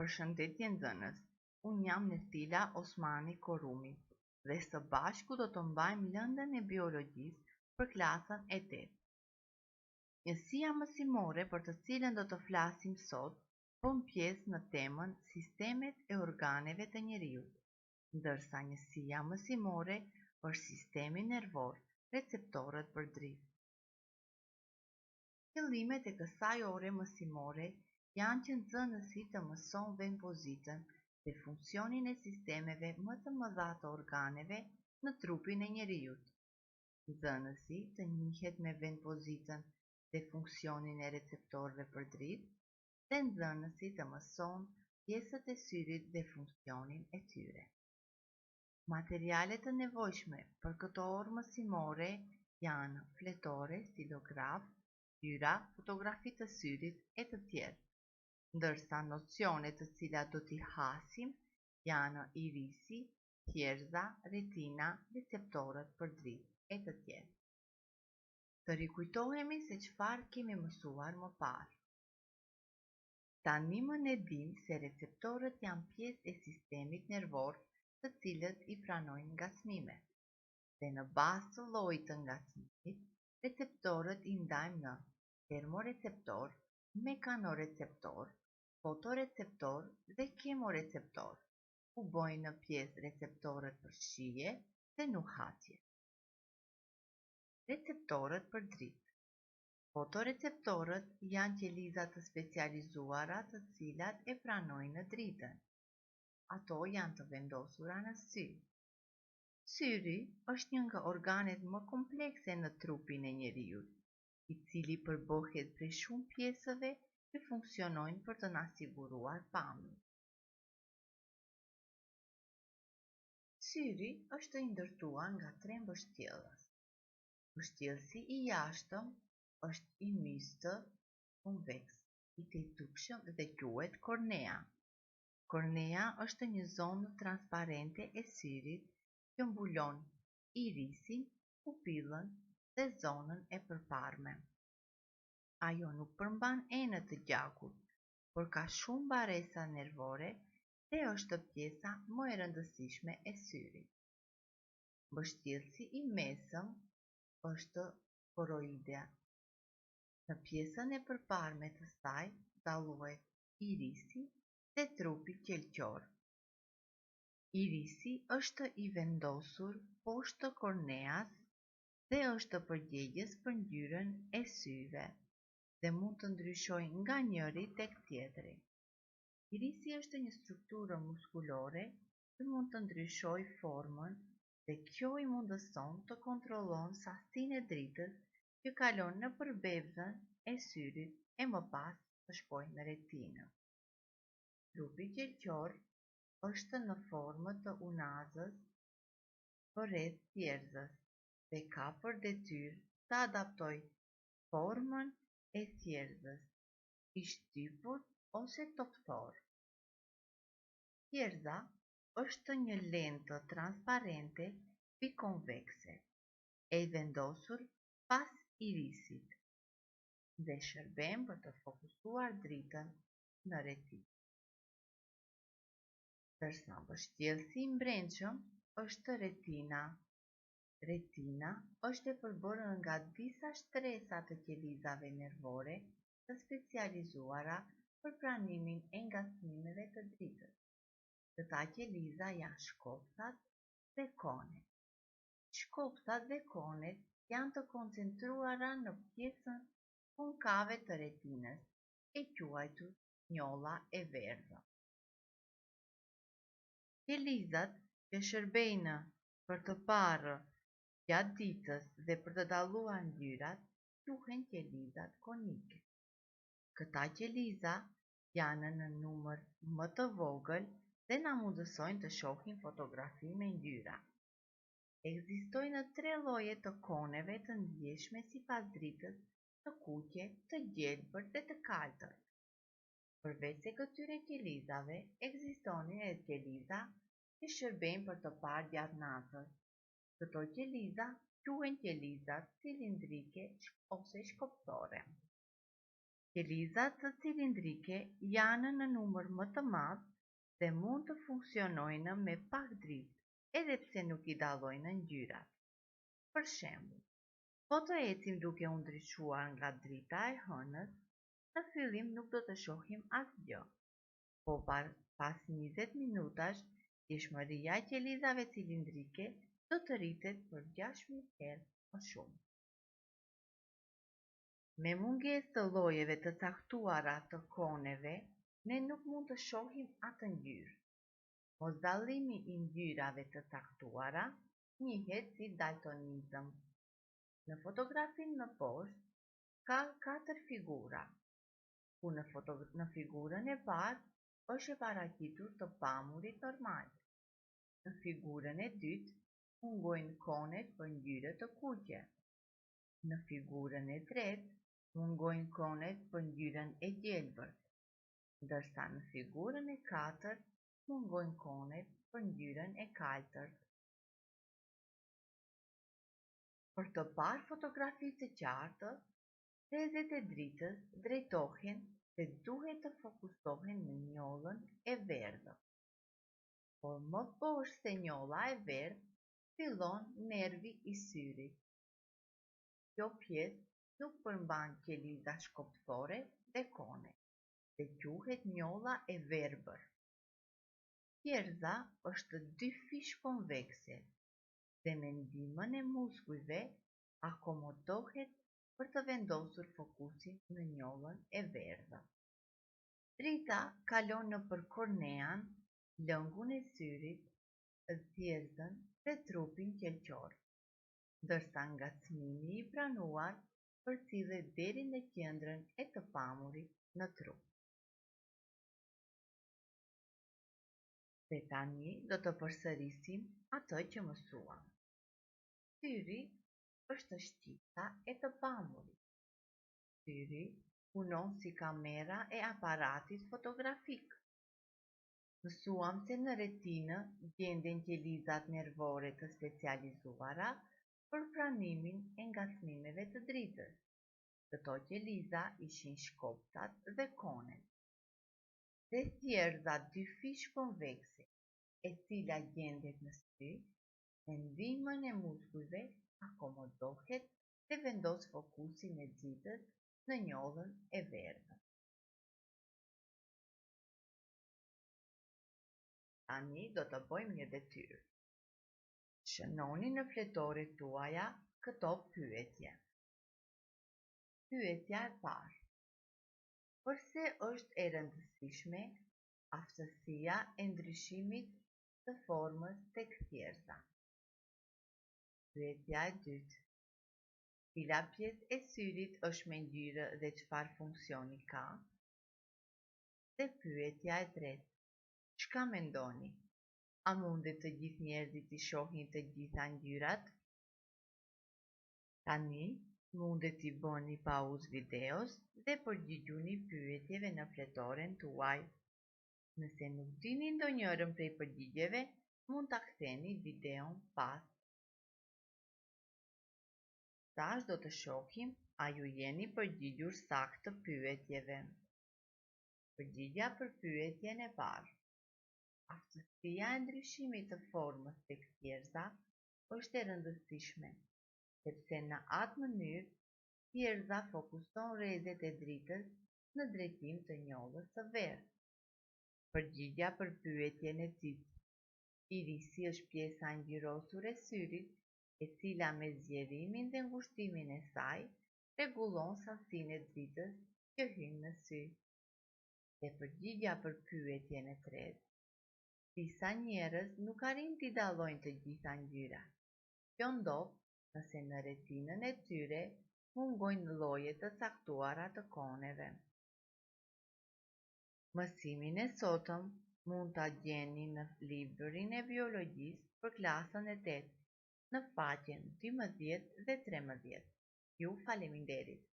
Përshëndetje nxënës, unë jam Nestila Osmani Korumi dhe së bashku do të mbajmë lëndën e biologjisë për klasën e 8. Njësia mësimore për të cilën do të flasim sot bën pjesë në temën sistemet e organeve të njeriut, ndërsa njësia mësimore për sistemin nervor, receptorët për dritë. Qëllimet e kësaj ore mësimore janë që nxënësi të mëson venpozitën dhe funksionin e sistemeve më të mëdha të organeve në trupin e njeriut. Nxënësi të njihet me venpozitën dhe funksionin e receptorëve për dritë dhe nxënësi të mëson pjesët e syrit dhe funksionin e tyre. Materialet të nevojshme për këto orë mësimore janë fletore, stilograf, fyra, fotografi të syrit e të tjerë, ndërsa nocionet të cilat do t'i hasim janë irisi, thjerza, retina, receptorët për dritë e të tjerë. Të rikujtohemi se çfarë kemi mësuar më parë. Tani më ne dim se receptorët janë pjesë e sistemit nervor të cilët i pranojnë ngacmimet. Dhe në bazë të llojit të ngacmimit, receptorët i ndajmë në termoreceptor, mekanoreceptor, fotoreceptor dhe kemoreceptor, ku bojnë në pjesë receptorët për shije dhe nuhatje. Receptorët për dritë. Fotoreceptorët janë qeliza të specializuara të cilat e pranojnë në dritën. Ato janë të vendosura në sy. Syri është një nga organet më komplekse në trupin e njeriut, i cili përbëhet prej shumë pjesëve që funksionojnë për të na siguruar pamjen. Syri është i ndërtuar nga 3 mbështjellës. Mbështjellësi i jashtëm është i mystë, konveks, i tejtukshëm dhe quhet kornea. Kornea është një zonë transparente e syrit që mbulon irisin, pupillën dhe zonën e përparme. Ajo nuk përmban enët të gjakut, por ka shumë baresa nervore dhe është pjesa më e rëndësishme e syrit. Mbështjellësi i mesëm është koroidea. Në pjesën e përparme të saj dallohet irisi dhe trupi qelqor. Irisi është i vendosur poshtë të korneas dhe është përgjegjës për ngjyrën e syve dhe mund të ndryshojë nga njëri tek tjetri. Irisi është një strukturë muskulore që mund të ndryshojë formën dhe kjo i mundëson të kontrollon sasinë e dritës që kalon nëpër bebzën e syrit e më pas të shkojë në retinë. Trupi qelqor është në formë të unazës përreth thjerrës dhe ka për detyrë të adaptojë formën e thjerrës, i shtypur ose topthor. Thjerza është një lentë transparente bikonvekse e vendosur pas irisit dhe shërben për të fokusuar dritën në retinë. Ndërsa mbështjellësi i brendshëm është retina. Retina është e përbërë nga disa shtresa të qelizave nervore të specializuara për pranimin e ngacmimeve të dritës. Këta qeliza janë shkoptat dhe konet. Shkoptat dhe konet janë të koncentruara në pjesën konkave të retinës, e quajtur njolla e verdhë. Qelizat që shërbejnë për të parë gjatë ditës dhe për të dalluar ngjyrat quhen qelizat konike. Këta qeliza janë në numër më të vogël dhe na mundësojnë të shohim fotografi me ngjyra. Ekzistojnë 3 lloje të koneve të ndjeshme sipas dritës, të kuqe, të gjelbër dhe të kaltër. Përveç se këtyre qelizave, ekzistonin edhe qeliza që shërbejnë për të parë gjatë natës. Këto qeliza quhen qelizat cilindrike ose shkoptore. Qelizat cilindrike janë në numër më të madh dhe mund të funksionojnë me pak dritë, edhe pse nuk I dallojnë ngjyrat. Për shembull, po të ecim duke u ndryshuar nga drita e hënës, në fillim nuk do të shohim asgjë, po pas 20 minutash, djeshmëria e qelizave cilindrike do të rritet për 6.000 herë më shumë. Me mungesë të llojeve të caktuara të koneve, ne nuk mund të shohim atë ngjyrë. Mosdallimi I ngjyrave të caktuara njihet si daltonizëm. Në fotografinë më poshtë ka 4 figura, ku në figurën e parë është e paraqitur të pamurit normal. Në figurën e dytë mungojnë konet për ngjyrë të kuqe. Në figurën e tretë mungojnë konet për ngjyrën e gjelbërt, ndërsa në figurën e katërt mungojnë konet për ngjyrën e kaltërt. Për të parë fotografi të qartë, rezet e dritës drejtohen dhe duhet të fokusohen në njollën e verdhë. Por më poshtë se njolla e verdhë, fillon nervi I syrit. Kjo pjesë nuk përmban qeliza shkoptore dhe kone, dhe quhet njolla e verbër. Tjerza është dyfish konvekse dhe me ndihmën e muskujve akomodohet për të vendosur fokusin në njollën e verdhë. Drita kalon nëpër kornean, lëngun e syrit, thjerrzën dhe trupin qelqor, ndërsa ngacmimi I pranuar përcillet deri në qendrën e të pamurit në trup. Dhe tani do të përsërisim atë që mësuam. Syri është shqipta e të pamurit. Syri punon si kamera e aparatit fotografik. Mësuam se në retinë gjenden qelizat nervore të specializuara për pranimin e ngacmimeve të dritës. Këto qeliza ishin shkoptat dhe konet. Dhe thjerrza dyfish konvekse, e cila gjendet në sy, me ndihmën e muskujve akomodohet dhe vendos fokusin e dritës në njollën e verdhë. Tani do të bëjmë një detyrë. Shënoni në fletoret tuaja këto pyetje. Pyetja e parë. Përse është e rëndësishme aftësia e ndryshimit të formës tek thjerrza? Pyetja e dytë. Cila pjesë e syrit është me ngjyrë dhe çfarë funksioni ka? Dhe pyetja e tretë. Çka mendoni? A mundet të gjithë njerëzit të shohin të gjitha ngjyrat? Tani mundet t'i bëni pauzë videos dhe përgjigjuni pyetjeve në fletoren tuaj. Nëse nuk dini ndonjërin prej përgjigjeve, mund ta ktheni videon pas. Tash do të shohim a ju jeni përgjigjur saktë të pyetjeve. Përgjigja për pyetjen e parë. Aftësia e ndryshimit të formës tek thjerrza është e rëndësishme, sepse në atë mënyrë thjerrza fokuson rrezet e dritës në drejtim të njollës së verdhë. Përgjigja për pyetjen e dytë. Irisi është pjesa ngjyrosur e syrit, e cila me zgjerimin dhe ngushtimin e saj rregullon sasinë e dritës që hyn në sy. Dhe përgjigja për pyetjen e tretë. Disa njerëz nuk arrin t'i dallojnë të gjitha ngjyrat. Kjo ndodh nëse në retinën e tyre mungojnë lloje të caktuara të koneve. Mësimin e sotëm mund ta gjeni në librin e biologjisë për klasën e 8, në faqen 12 dhe 13. Ju faleminderit.